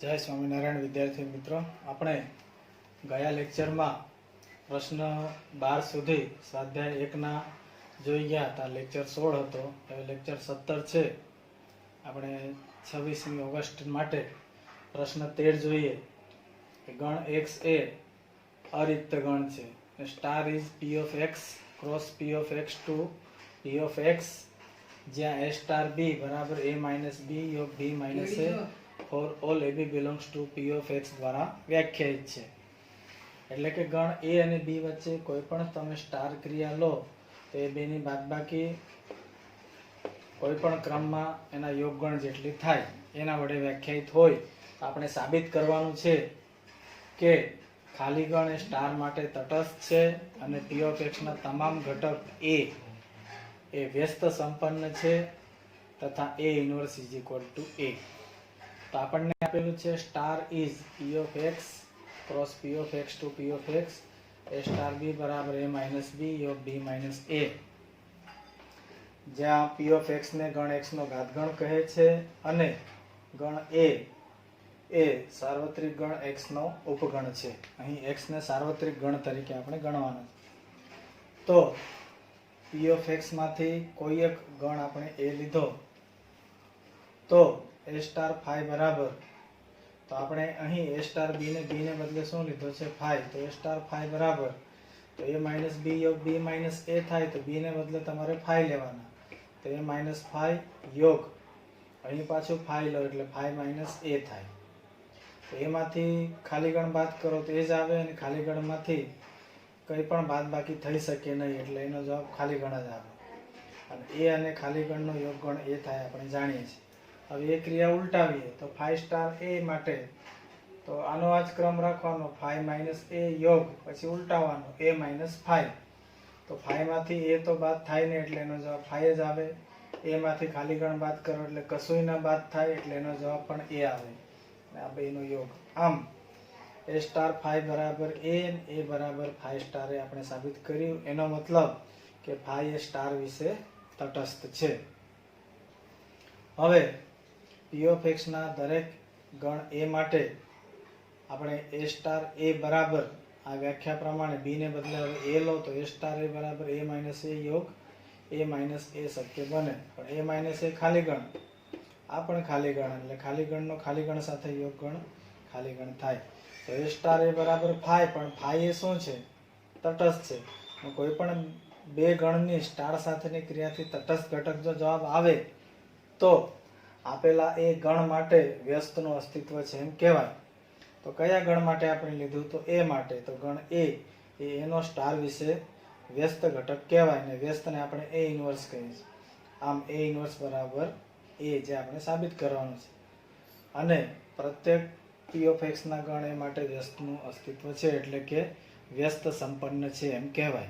जय स्वामीनारायण विद्यार्थी मित्रों, આપણે ગયા લેક્ચરમાં પ્રશ્ન 12 સુધી સ્વાધ્યાય 1 ના જોઈ ગયા હતા। લેક્ચર 16 હતો, હવે લેક્ચર 17 છે। આપણે 26મી ઓગસ્ટ માટે પ્રશ્ન 13 જોઈએ કે ગણ x એ અરિક્ત ગણ છે। Star is p of x cross p of x to p of x, જ્યાં a સ્ટાર b બરાબર a માઇનસ b યોગ b minus a for all ab belongs to p of x દ્વારા વ્યાખ્યાયિત છે। એટલે કે ગણ a અને b વચ્ચે કોઈ પણ તમે સ્ટાર ક્રિયા લો તો એ બેની બાદબાકી કોઈ પણ ક્રમમાં એના યોગગણ જેટલી થાય એના વડે વ્યાખ્યાયિત હોય। આપણે સાબિત કરવાનું છે કે ખાલી ગણ એ સ્ટાર માટે તટસ્થ છે અને p of x ના તમામ ઘટક a એ વ્યસ્ત સંપન્ન છે તથા a inverse is equal to a। તો આપણને આપેલું છે star is p of x cross p of x to p of x, a star b બરાબર a માઇનસ b યોગ b માઇનસ a, જ્યાં p of x ને ગણ x નો ઘાતગણ કહે છે અને ગણ a એ સાર્વત્રિક ગણ x નો ઉપગણ છે। અહીં x ને સાર્વત્રિક ગણ તરીકે આપણે ગણવાનો છે। તો p of x માંથી કોઈ એક ગણ આપણે a લીધો તો a સ્ટાર phi બરાબર, તો આપણે અહીં a સ્ટાર b ને બદલે શું લીધો છે phi, તો a સ્ટાર phi બરાબર તો a માઇનસ b યોગ b માઇનસ a થાય તો b ને બદલે તમારે phi લેવાના, તો a માઇનસ phi યોગ અહીં પાછું phi લો એટલે phi માઇનસ a થાય। તો એમાંથી ખાલી ગણ બાદ કરો તો એ જ આવે અને ખાલી ગણમાંથી કંઈ પણ બાદ બાકી થઈ શકે નહીં એટલે એનો જવાબ ખાલી ગણ જ આવે અને a અને ખાલી ગણનો યોગગણ a થાય આપણે જાણીએ છીએ। હવે એ ક્રિયા ઉલટાવીએ તો phi સ્ટાર a માટે તો આનો આ જ ક્રમ રાખવાનો, phi માઇનસ a યોગ પછી ઉલટાવાનો a માઇનસ phi, તો phi માંથી a તો બાદ થાય ને એટલે એનો જવાબ phi જ આવે, a માંથી ખાલી ગણ બાદ કરો એટલે કશુંય ના બાદ થાય એટલે એનો જવાબ પણ a આવે અને આ બેનો યોગ। આમ a સ્ટાર phi બરાબર a અને a બરાબર phi સ્ટાર એ આપણે સાબિત કર્યું। એનો મતલબ કે phi એ સ્ટાર વિશે તટસ્થ છે। હવે p of x ના દરેક ગણ a માટે આપણે a સ્ટાર a બરાબર આ વ્યાખ્યા પ્રમાણે b ને બદલે હવે a લો તો a સ્ટાર a બરાબર a માઇનસ a યોગ a માઇનસ a શક્ય બને, પણ a માઇનસ a ખાલી ગણ, આ પણ ખાલી ગણ એટલે ખાલી ગણનો ખાલી ગણ સાથે યોગગણ ખાલી ગણ થાય। તો a સ્ટાર a બરાબર phi, પણ phi એ શું છે તટસ્થ છે। કોઈ પણ બે ગણની સ્ટાર સાથેની ક્રિયાથી તટસ્થ ઘટક જો જવાબ આવે તો આપેલા એ ગણ માટે વ્યસ્તનું અસ્તિત્વ છે એમ કહેવાય। તો કયા ગણ માટે આપણે લીધું, તો a માટે, તો ગણ a એ એનો સ્ટાર વિશે વ્યસ્ત ઘટક કહેવાય ને વ્યસ્તને આપણે a ઇન્વર્સ કહીએ છીએ। આમ a ઇન્વર્સ બરાબર a જે આપણે સાબિત કરવાનું છે અને પ્રત્યેક p of x ના ગણ a માટે વ્યસ્તનું અસ્તિત્વ છે એટલે કે વ્યસ્ત સંપન્ન છે એમ કહેવાય।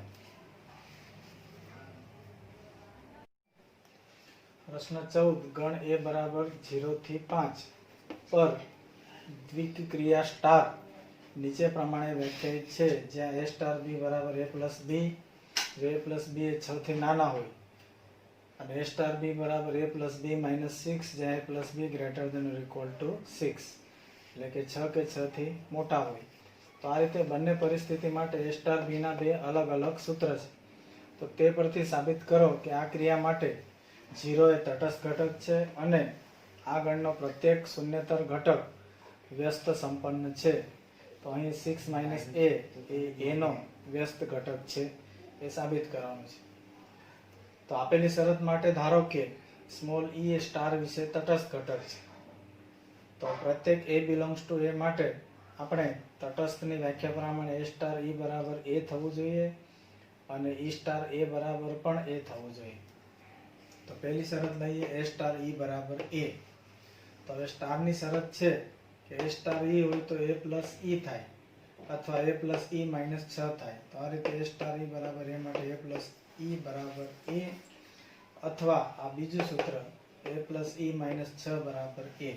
પ્રશ્ન 14 ગણ a બરાબર 0 થી 5 પર દ્વિક ક્રિયા સ્ટાર નીચે પ્રમાણે વ્યાખ્યાયિત છે, જ્યાં a સ્ટાર b બરાબર a પ્લસ b, જો a પ્લસ b એ 6 થી નાના હોય અને a સ્ટાર b બરાબર a પ્લસ b માઇનસ 6, જ્યાં a plus b greater than or equal to 6, એટલે કે 6 કે 6 થી મોટા હોય। તો આ રીતે બંને પરિસ્થિતિ માટે a સ્ટાર b ના બે અલગ અલગ સૂત્ર છે। તો તે પરથી સાબિત કરો કે આ ક્રિયા માટે 0 એ તટસ્થ ઘટક છે અને આ ગણનો પ્રત્યેક શૂન્યતર ઘટક વ્યસ્ત સંપન્ન છે। તો અહીં 6 માઇનસ a એ નો વ્યસ્ત ઘટક છે એ સાબિત કરવાનું છે। તો આપેલી શરત માટે ધારો કે સ્મોલ e એ સ્ટાર વિશે તટસ્થ ઘટક છે, તો પ્રત્યેક a બિલોંગ્સ ટુ a માટે આપણે તટસ્થની વ્યાખ્યા પ્રમાણે a સ્ટાર e બરાબર a થવું જોઈએ અને e સ્ટાર a બરાબર પણ a થવું જોઈએ। તો પહેલી શરત લઈએ a સ્ટાર e બરાબર a, તો હવે સ્ટારની શરત છે કે a સ્ટાર e હોય તો a પ્લસ e થાય અથવા a પ્લસ e માઇનસ 6 થાય। તો આ રીતે a સ્ટાર e બરાબર a માટે a પ્લસ e બરાબર a અથવા આ બીજું સૂત્ર a પ્લસ e માઇનસ 6 બરાબર a,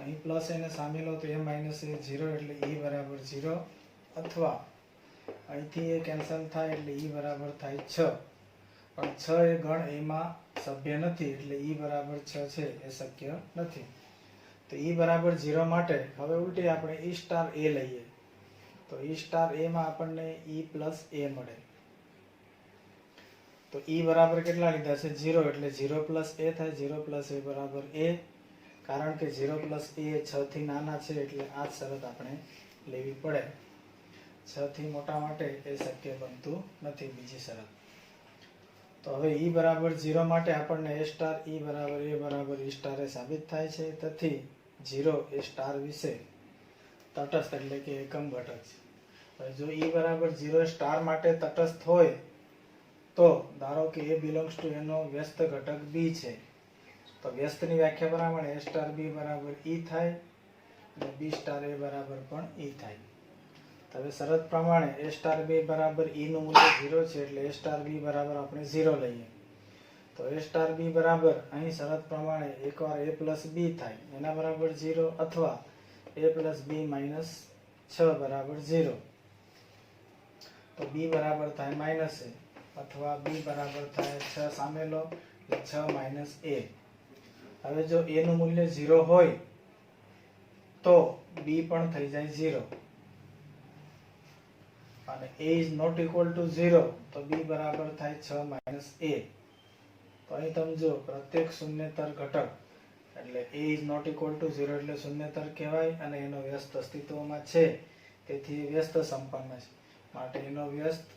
અહીં પ્લસ એને સામે લો તો a માઇનસ a 0 એટલે e બરાબર 0 અથવા અહીંથી એ કેન્સલ થાય એટલે e બરાબર થાય 6, પણ 6 એ ગણ એમાં સભ્ય નથી એટલે e બરાબર 6 છે એ શક્ય નથી। તો ઈ બરાબર 0 માટે હવે ઉલટી આપણે ઈ સ્ટાર એ લઈએ તો ઈ સ્ટાર એ માં આપણને ઈ પ્લસ એ મળે. તો ઈ બરાબર કેટલા લીધા છે 0 એટલે 0 પ્લસ એ થાય. 0 પ્લસ એ બરાબર એ, કારણ કે 0 પ્લસ એ 6 થી નાના છે એટલે આ જ શરત આપણે લેવી પડે. 6 થી મોટા માટે એ શક્ય બનતું નથી બીજી શરત. તો હવે ઈ બરાબર 0 માટે આપણને એ સ્ટાર ઈ બરાબર એ બરાબર ઈ સ્ટાર એ સાબિત થાય છે. તેથી 0 એ સ્ટાર વિશે તટસ્થ એટલે કે એકમ ઘટક છે. હવે જો ઈ બરાબર 0 સ્ટાર માટે તટસ્થ હોય તો ધારો કે એ બિલોંગ્સ ટુ એનો વ્યસ્ત ઘટક બી છે, તો વ્યસ્તની વ્યાખ્યા પ્રમાણે એ સ્ટાર બી બરાબર ઈ થાય અને બી સ્ટાર એ બરાબર પણ ઈ થાય. તો હવે શરત પ્રમાણે એ સ્ટાર બી બરાબર ઈ નું મૂલ્ય 0 છે એટલે એ સ્ટાર બી બરાબર આપણે 0 લઈએ. તો એ સ્ટાર બી બરાબર અહીં શરત પ્રમાણે એકવાર a પ્લસ બી થાય એના બરાબર 0 અથવા a પ્લસ બી માઇનસ 6 બરાબર 0. તો બી બરાબર થાય માઇનસ એ અથવા બી બરાબર થાય 6 સામે લો એટલે 6 માઇનસ એ. હવે જો a નું મૂલ્ય 0 હોય તો બી પણ થઈ જાય 0 અને a is not equal to 0 તો b બરાબર થાય 6 માઇનસ a. તો અહીં તમે જો પ્રત્યેક શૂન્યતર ઘટક એટલે a is not equal to 0 એટલે શૂન્યતર કહેવાય અને એનો વ્યસ્ત અસ્તિત્વમાં છે તેથી વ્યસ્ત સંપન્ન છે માટે એનો વ્યસ્ત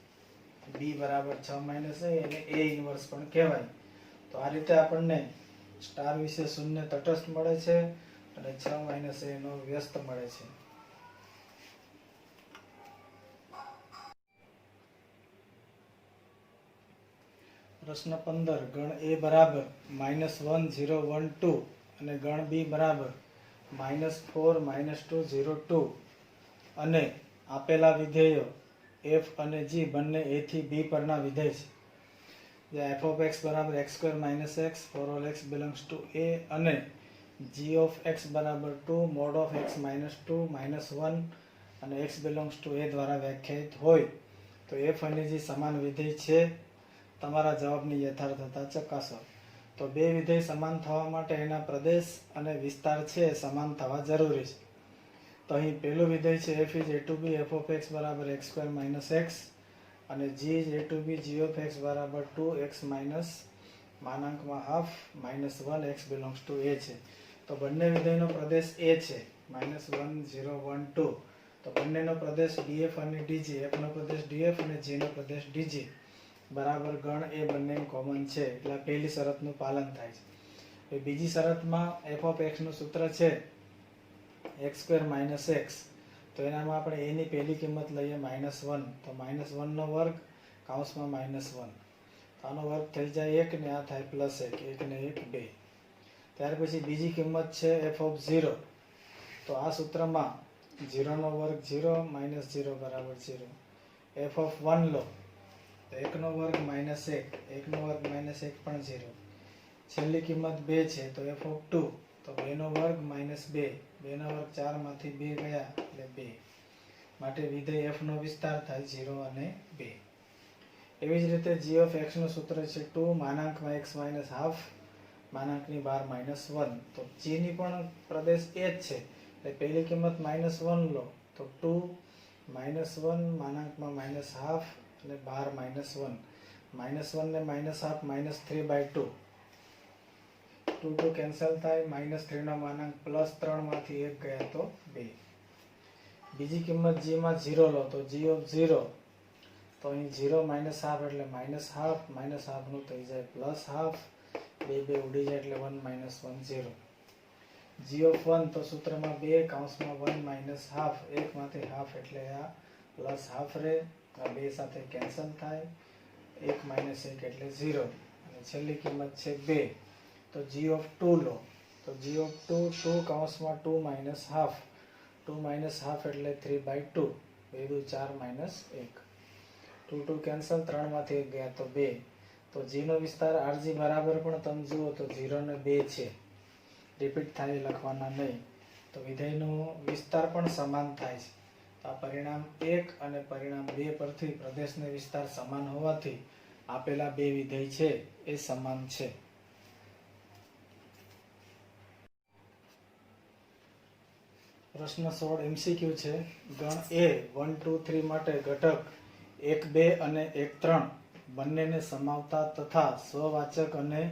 b બરાબર 6 માઇનસ a અને a ઇન્વર્સ પણ કહેવાય. તો આ રીતે આપણને સ્ટાર વિશે શૂન્ય તટસ્થ મળે છે અને 6 માઇનસ a નો વ્યસ્ત મળે છે. પ્રશ્ન 15 ગણ a બરાબર -1 0 1 2 અને ગણ b બરાબર -4 -2 0 2 અને આપેલા વિધેયો f અને g બંને a થી b પરના વિધેય છે. જ્યાં f of x બરાબર x² - x for all x belongs to a અને g of x બરાબર 2 mod of x - 2 -1 અને x belongs to a દ્વારા વ્યાખ્યાયિત હોય તો f અને g સમાન વિધેય છે. તમારા જવાબની યથાર્થતા ચકાસો. તો બે વિધેય સમાન થવા માટે એના પ્રદેશ અને વિસ્તાર છે સમાન થવા જરૂરી છે. તો અહીં પહેલું વિધેય છે f is a to b f of x બરાબર x² - x અને g is a to b g of x બરાબર 2x માનાંકમાં half -1 x belongs to a છે. તો બંને વિધેયનો પ્રદેશ a છે -1 0 1 2. તો બંનેનો પ્રદેશ df અને dg, f નો પ્રદેશ df અને g નો પ્રદેશ dg બરાબર ગણ એ બંને કોમન છે એટલે પહેલી શરતનું પાલન થાય છે. બીજી શરતમાં f of x નું સૂત્ર છે x² - x. તો એનામાં આપણે a ની પહેલી કિંમત લઈએ -1 તો -1 નો વર્ગ કૌંસમાં -1 તો આનો વર્ગ થઈ જાય 1 ને આ થાય +1 1 ને 1 2. ત્યાર પછી બીજી કિંમત છે f of 0. તો આ સૂત્રમાં 0 નો વર્ગ 0 -0 બરાબર 0. f of 1 લો તો 1 નો વર્ગ -1 1 નો વર્ગ -1 પણ 0. છેલ્લી કિંમત 2 છે તો f of 2 તો 2 નો વર્ગ -2 2 નો વર્ગ 4 માંથી 2 ગયા એટલે 2 માટે વિધેય f નો વિસ્તાર થાય 0 અને 2. એવી જ રીતે g of x નું સૂત્ર છે 2 માનાંકમાં x - હાફ માનાંકની બહાર -1. તો g ની પણ પ્રદેશ એ જ છે એટલે પહેલી કિંમત -1 લો તો 2 -1 માનાંકમાં -હાફ અને બહાર -1 -1 ને -હાફ -3/2 2 2 કેન્સલ થાય -3 નો માનાંક +3 માંથી 1 ગયા તો 2. બીજી કિંમત g માં 0 લો તો g of 0 તો અહીં 0 -હાફ એટલે -હાફ નું થઈ જાય +હાફ 2 2 ઉડી જાય એટલે 1 -1 0. g of 1 તો સૂત્રમાં 2 કૌંસમાં 1 -હાફ 1 માંથી હાફ એટલે આ +હાફ રે આ 2 સાથે કેન્સલ થાય 1 - 1 એટલે 0 અને છેલ્લી કિંમત છે 2 તો g of 2 લો તો g of 2 કૌંસમાં 2 - હાફ 2 - હાફ એટલે 3/2 2 2 4 -1 2 2 કેન્સલ 3 માંથી 1 ગયા તો 2. તો g નો વિસ્તાર rg બરાબર પણ તમે જુઓ તો 0 ને 2 છે રિપીટ થાય લખવાના નહીં. તો વિધેયનો વિસ્તાર પણ સમાન થાય છે. તો આ પરિણામ 1 અને પરિણામ 2 પરથી પ્રદેશ ને વિસ્તાર સમાન હોવાથી આપેલા બે વિધેય છે એ સમાન છે. પ્રશ્ન 16 MCQ છે. ગણ A 1 2 3 માટે ઘટક 1 2 અને 1 3 બંનેને સમાવતા તથા સ્વવાચક અને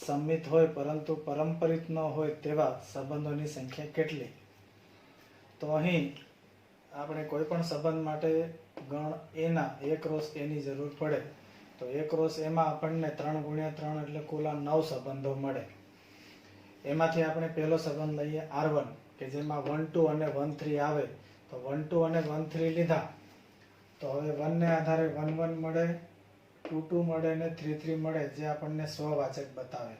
સંમિત હોય પરંતુ પરંપરિત ન હોય તેવા સંબંધોની સંખ્યા કેટલી? તો અહીં આપણે કોઈ પણ સંબંધ માટે ગણ A ના 1 ક્રોસ A ની જરૂર પડે. તો 1 ક્રોસ A માં આપણને 3 ગુણ્યા 3 એટલે કુલ 9 સંબંધો મળે. એમાંથી આપણે પહેલો સંબંધ લઈએ R1 કે જેમાં 1 2 અને 1 3 આવે. તો 1 2 અને 1 3 લીધા તો હવે 1 ને આધારે 1 1 મળે, 2 2 મળે અને 3 3 મળે, જે આપણને સ્વવાચક બતાવે.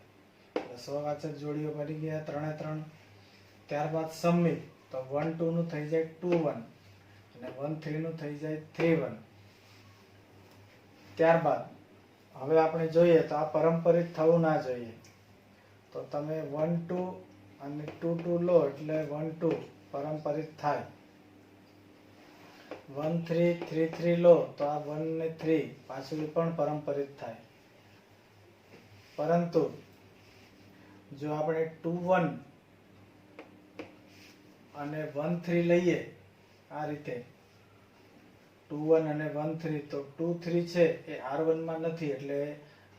એટલે સ્વવાચક જોડીઓ બની ગયા 3 એ 3. ત્યારબાદ સંમિત તો 1 2 નું થઈ જાય 2 1 અને 1 3 નું થઈ જાય 3 1. ત્યારબાદ હવે આપણે જોઈએ તો આ પરંપરિત થવું ના જોઈએ. તો તમે 1 2 અને 2 2 લો એટલે 1 2 પરંપરિત થાય. 1 3 3 3 લો તો આ 1 ને 3 પાછું પણ પરંપરિત થાય. પરંતુ જો આપણે 2 1 અને 1 3 લઈએ આ રીતે 2 1 અને 1 3 તો 2 3 છે એ R1 માં નથી, એટલે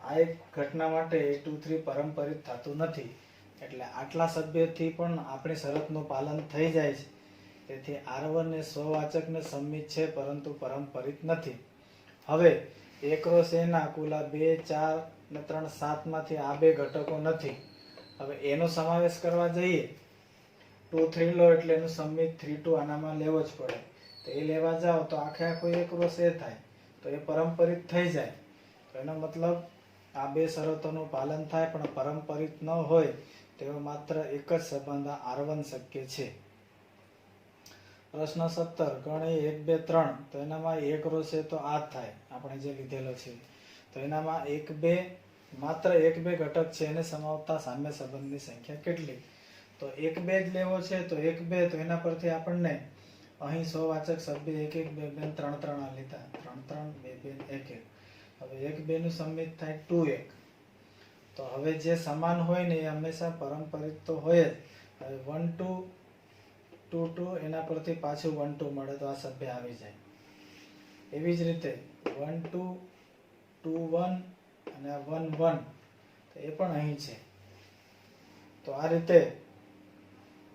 આ એક ઘટના માટે 2 3 પરંપરિત થતું નથી. એટલે આટલા સભ્યથી પણ આપણી શરતનું પાલન થઈ જાય છે. તેથી R1 એ સ્વવાચક ને સંમિત છે પરંતુ પરંપરિત નથી. હવે 1 ક્રોસ A ના કુલ 2 4 ને 3 7 માંથી આ બે ઘટકો નથી. હવે એનો સમાવેશ કરવા જઈએ 2 3 લો એટલે એનું સંમિત 3 2 આનામાં લેવો જ પડે. તો એ લેવા જાઓ તો આખે આખો 1 ક્રોસ A થાય તો એ પરંપરિત થઈ જાય. તો એનો મતલબ આ બે શરતોનું પાલન થાય પણ પરંપરિત ન હોય તેવો માત્ર એક જ સંબંધ R1 શક્ય છે. પ્રશ્ન 17 ગણ A 1 2 3 તો એનામાં 1 ક્રોસ A તો આ જ થાય આપણે જે લીધેલો છે. તો એનામાં 1 2 માત્ર 1 2 ઘટક છે એને સમાવતા સામ્ય સંબંધની સંખ્યા કેટલી? તો 1 2 જ લેવો છે તો 1 2 તો એના પરથી આપણને અહીં સ્વવાચક સભ્ય 1 1 2 2 3 3 આ લીધા 3 3 2 2 1 1. હવે 1 2 નું સંમિત થાય 2 1. તો હવે જે સમાન હોય ને એ હંમેશા પરંપરિત તો હોય જ. હવે 1 2 2 2 એના પરથી પાછું 1 2 મળે તો આ સભ્ય આવી જાય. એવી જ રીતે 1 2 2 1 અને 1 1 તો એ પણ અહીં છે. તો આ રીતે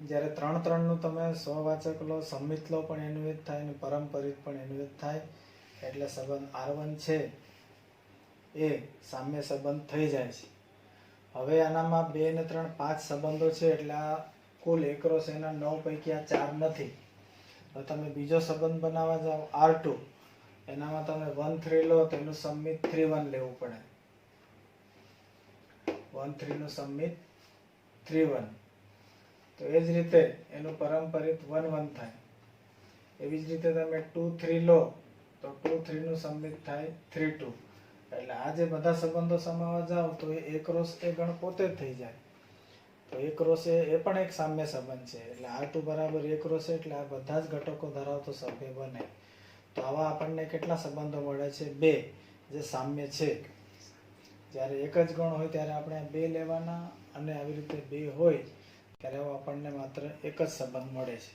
જ્યારે 3 3 નું તમે સ્વવાચક લો, સંમિત લો પણ એનું જ થાય અને પરંપરિત પણ એનું જ થાય. એટલે સંબંધ R1 છે એ સામ્ય સંબંધ થઈ જાય છે. હવે આનામાં 2 ને 3 5 સંબંધો છે એટલે આ કુલ 1 ક્રોસ A ના 9 પૈકી આ 4 નથી. તો તમે બીજો સંબંધ બનાવવા જાઓ R2 એનામાં તમે 1 3 લો તો એનું સંમિત 3 1 લેવું પડે. 1 3 નું સંમિત 3 1. તો એ જ રીતે એનું પરંપરિત 1 1 થાય. એવી જ રીતે તમે 2 3 લો તો 2 3 નું સંમિત થાય 3 2. એટલે આ જે બધા સંબંધો સમાવવા જાઓ તો એ 1 ક્રોસ A ગણ પોતે જ થઈ જાય. તો 1 ક્રોસ A એ પણ એક સામ્ય સંબંધ છે. એટલે R2 બરાબર 1 ક્રોસ A એટલે આ બધા જ ઘટકો ધરાવતો સભ્ય બને. તો આવા આપણને કેટલા સંબંધો મળે છે? 2 જે સામ્ય છે. જ્યારે એક જ ગણ હોય ત્યારે આપણે 2 લેવાના અને આવી રીતે 2 હોય ત્યારે આપણને માત્ર એક જ સંબંધ મળે છે.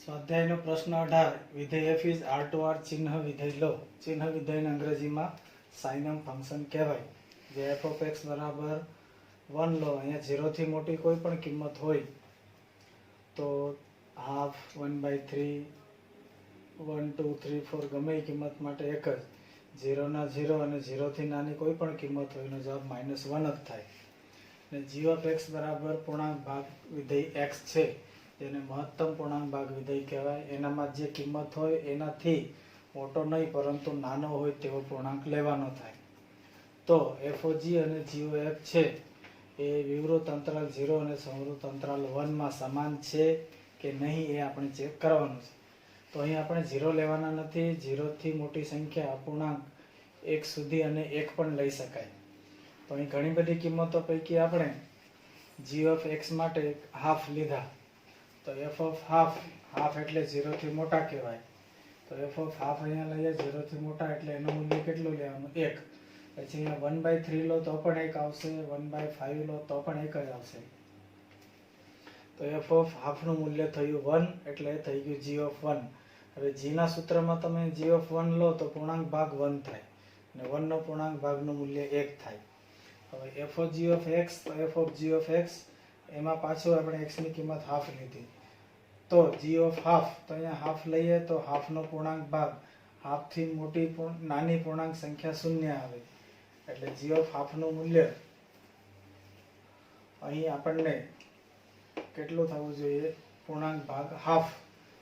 સ્વાધ્યાયનો પ્રશ્ન 18 વિધેય f is R2R ચિહ્ન વિધેય લો. ચિહ્ન વિધેયને અંગ્રેજીમાં સાઇનમ ફંક્શન કહેવાય. જે f of x બરાબર 1 લો, અહીંયા 0 થી મોટી કોઈ પણ કિંમત હોય તો હાફ 1/3 1 2 3 4 ગમે એ કિંમત માટે એક જ. 0 ના 0 અને 0 થી નાની કોઈ પણ કિંમત હોય એનો જવાબ -1 જ થાય. અને g of x બરાબર પૂર્ણાંક ભાગ વિધેય x છે જેને મહત્તમ પૂર્ણાંક ભાગ વિધેય કહેવાય. એનામાં જે કિંમત હોય એનાથી મોટો નહીં પરંતુ નાનો હોય તેવો પૂર્ણાંક લેવાનો થાય. તો FOG અને GOF છે એ વિવૃત અંતરાલ 0 અને સંવૃત અંતરાલ 1 માં સમાન છે કે નહીં એ આપણે ચેક કરવાનું છે. તો અહીં આપણે 0 લેવાના નથી. 0 થી મોટી સંખ્યા અપૂર્ણાંક 1 સુધી અને 1 પણ લઈ શકાય. તો અહીં ઘણી બધી કિંમતો પૈકી આપણે g of x માટે હાફ લીધા. તો f of હાફ એટલે 0 થી મોટા કહેવાય. તો f of હાફ અહીંયા લઈએ 0 થી મોટા એટલે એનું મૂલ્ય કેટલું લેવાનું? 1. પછી અહીંયા 1/3 લો તો પણ 1 આવશે, 1/5 લો તો પણ 1 જ આવશે. તો f ઓફ હાફનું મૂલ્ય થયું 1, એટલે એ થઈ ગયું g ઓફ 1. હવે g ના સૂત્રમાં તમે g ઓફ 1 લો તો પૂર્ણાંક ભાગ 1 થાય અને 1 નો પૂર્ણાંક ભાગનું મૂલ્ય 1 થાય. હવે f of g of x તો f of g of x એમાં પાછું આપણે x ની કિંમત હાફ લીધી, તો g ઓફ હાફ તો અહીંયા હાફ લઈએ તો હાફનો પૂર્ણાંક ભાગ હાફથી નાની પૂર્ણાંક સંખ્યા 0 આવે, એટલે g ઓફ હાફનું મૂલ્ય અહીં આપણને કેટલું થવું જોઈએ? પૂર્ણાંક ભાગ હાફ.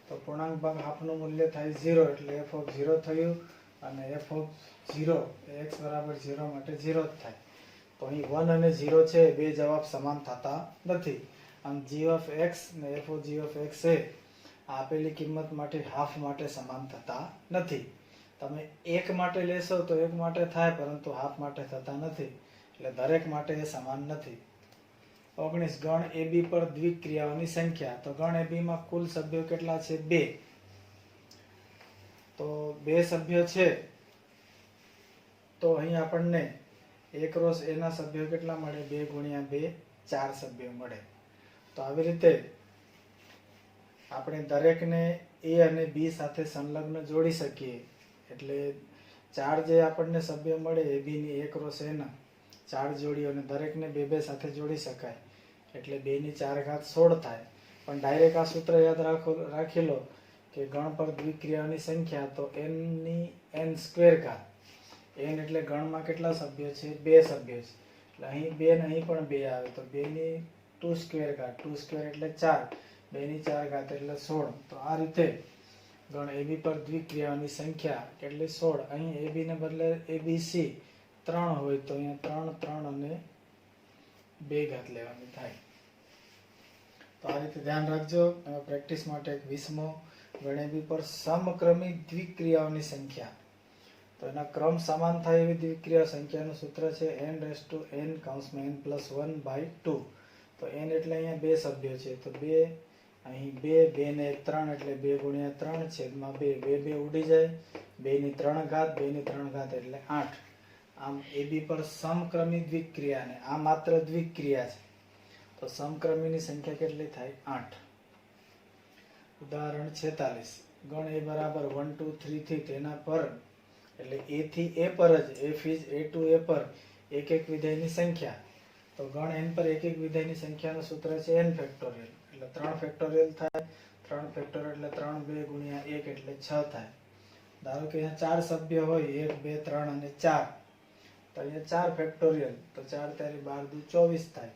તો પૂર્ણાંક ભાગ હાફનું મૂલ્ય થાય 0, એટલે f ઓફ 0 થયું અને f ઓફ 0 એ x બરાબર 0 માટે 0 જ થાય. તો અહીં 1 અને 0 છે, બે જવાબ સમાન થતા નથી. આમ g ઓફ x ને f of g of x એ આપેલી કિંમત માટે હાફ માટે સમાન થતા નથી. તમે 1 માટે લેશો તો 1 માટે થાય, પરંતુ હાફ માટે થતા નથી, એટલે દરેક માટે એ સમાન નથી. 19 ગણ AB પર દ્વિક્રિયાઓની સંખ્યા. તો ગણ AB માં કુલ સભ્યો કેટલા છે? 2. તો 2 સભ્યો છે, તો અહીં આપણને 1 ક્રોસ A ના સભ્યો કેટલા મળે? 2 ગુણ્યા 2 4 સભ્યો મળે. તો આવી રીતે આપણે દરેકને A અને B સાથે સંલગ્ન જોડી શકીએ, એટલે 4 જે આપણને સભ્યો મળે AB ની 1 ક્રોસ A ના 4 જોડીઓ, અને દરેકને 2 2 સાથે જોડી શકાય, એટલે 2 ની 4 ઘાત 16 થાય. પણ ડાયરેક્ટ આ સૂત્ર યાદ રાખી લો કે ગણ પર દ્વિક્રિયાઓની સંખ્યા તો n ની n સ્ક્વેર ઘાત. n એટલે ગણમાં કેટલા સભ્યો છે? 2 સભ્યો છે, એટલે અહીં 2 ને અહીં પણ 2 આવે, તો 2 ની 2 સ્ક્વેર ઘાત, 2 સ્ક્વેર એટલે 4, 2 ની 4 ઘાત એટલે 16. તો આ રીતે ગણ AB પર દ્વિક્રિયાઓની સંખ્યા કેટલી? 16. અહીં AB ને બદલે ABC 3 હોય તો અહીંયા 3 3 અને 2 ઘાત લેવાની થાય. તો આ રીતે ધ્યાન રાખજો. પ્રેક્ટિસ માટે એક 20મો ગણ AB પર સમક્રમી દ્વિક્રિયાઓની સંખ્યા. તો એના ક્રમ સમાન થાય એવી દ્વિક્રિયા સંખ્યાનું સૂત્ર છે n(n)(n+1/2). તો n એટલે અહીંયા 2 સભ્યો છે, તો 2 અહીં 2, 2 ને 3 એટલે 2 ગુણ્યા 3 છેદમાં 2, 2 2 ઉડી જાય, 2 ની 3 ઘાત, 2 ની 3 ઘાત એટલે 8. આમ AB પર સમક્રમી દ્વિક્રિયા, ને આ માત્ર દ્વિક્રિયા છે, તો સમક્રમીની સંખ્યા કેટલી થાય? 8. ઉદાહરણ 46 ગણ A બરાબર 1 2 3 થી તેના પર, એટલે A થી A પર જ f is A to A પર એક એક વિધેયની સંખ્યા. તો ગણ n પર એક એક વિધેયની સંખ્યાનું સૂત્ર છે n ફેક્ટોરિયલ, એટલે 3 ફેક્ટોરિયલ થાય. 3 ફેક્ટોરિયલ એટલે 3 2 ગુણ્યા 1 એટલે 6 થાય. ધારો કે અહીંયા 4 સભ્ય હોય, 1 2 3 અને 4, તો અહીંયા 4 ફેક્ટોરિયલ, તો 4 તારી 12 દુ 24 થાય.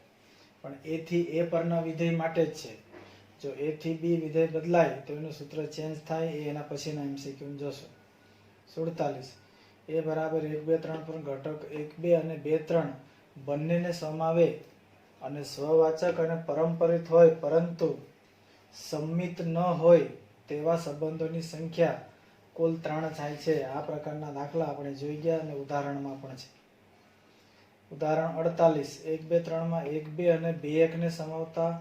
પણ A થી A પરના વિધેય માટે જ છે. જો A થી B વિધેય બદલાય તો એનું સૂત્ર ચેન્જ થાય, એ એના પછીના MCQ જોશો. 47 A બરાબર 1 2 3 પર ઘટક 1 2 અને 2 3 બંનેને સમાવે અને સ્વવાચક અને પરંપરિત હોય, પરંતુ સંમિત ન હોય તેવા સંબંધોની સંખ્યા કુલ 3 થાય છે. આ પ્રકારના દાખલા આપણે જોઈ ગયા અને ઉદાહરણમાં પણ છે. ઉદાહરણ 48 1 2 3 માં 1 2 અને 2 1 ને સમાવતા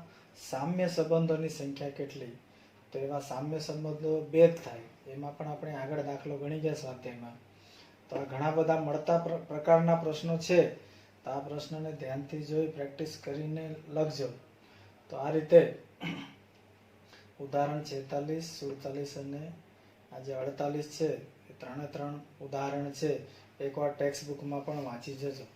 સામ્ય સંબંધોની સંખ્યા કેટલી? તો એવા સામ્ય સંબંધો 2 જ થાય. એમાં પણ આપણે આગળ દાખલો ગણી ગયા સ્વાધ્યાયમાં. તો આ ઘણા બધા મળતા પ્રકારના પ્રશ્નો છે, તો આ પ્રશ્નને ધ્યાનથી જોઈ પ્રેક્ટિસ કરીને લખજો. તો આ રીતે ઉદાહરણ 46 47 અને આજે 48 છે, એ 3 ઉદાહરણ છે. એકવાર ટેક્સ્ટ બુકમાં પણ વાંચી જજો.